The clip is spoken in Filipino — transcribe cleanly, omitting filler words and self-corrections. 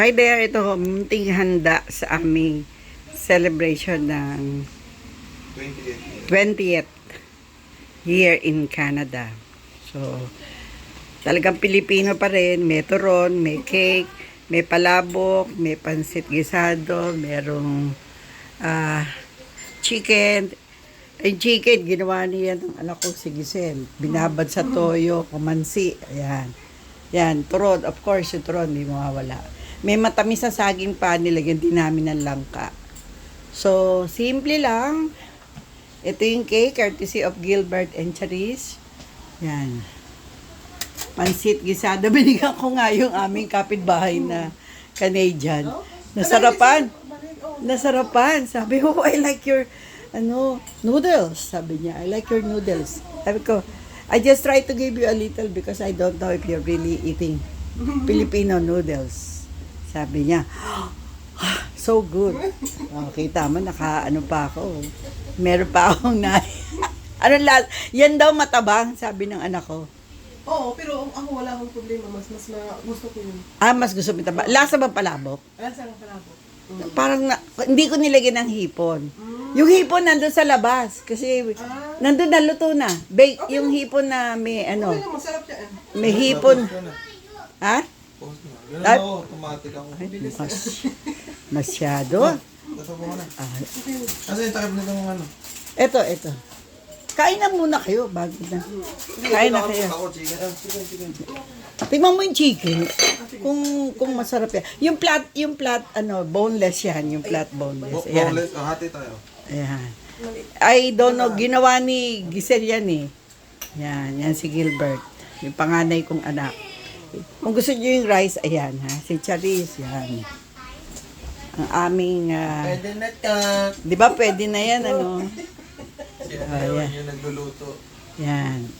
Hi there, ito munting handa sa aming celebration ng 20th year in Canada. So, talagang Pilipino pa rin. May turon, may cake, may palabok, may pansit gisado, merong chicken. Yung chicken, ginawa niya ng anak ko si Giselle. Binabad sa toyo, kumansi. Ayan. Yan, turon. Of course, yung turon, hindi mawawala. May matamis na saging pa, nilagyan din namin ng langka. So, simple lang. Ito yung cake, courtesy of Gilbert and Charis. Yan. Pansit gisado. Binigyan ko nga yung aming kapitbahay na Canadian. Nasarapan. Nasarapan. Sabi ko, I like your noodles. Sabi niya, I like your noodles. Sabi ko, I just try to give you a little because I don't know if you're really eating Filipino noodles. Sabi niya, so good. Kita mo, nakaano pa ako. Meron pa akong yan daw matabang, sabi ng anak ko. Oo, pero ako wala akong problema. Mas gusto ko yun. Mas gusto mo matabang. Lasa ba palabok? Lasa ng palabok. Parang hindi ko nilagyan ng hipon. Yung hipon nandun sa labas. Kasi nandun na luto na. Okay, yung hipon na may Okay lang, masarap yan. May hipon. Ha? Ganun ako, automatic ako. Masyado. Tatapo ko na. Kasi yung takip nito ng ano. Ito. Kain na muna kayo bago na. Kain na kayo. Ako, chicken. Tingnan mo yung chicken. Kung masarap yan. Yung plat, boneless yan. Yung plat boneless. Ayan. Boneless, hati tayo. Ayan. I don't know, ginawa ni Giselle yan eh. Yan si Gilbert. Yung panganay kong anak. Kung gusto niyo yung rice, ayan ha. Si Charis, yan. Ang aming, Pwede na ka. di ba pwede na yan, Siya na yan. yung nagluluto. Yan.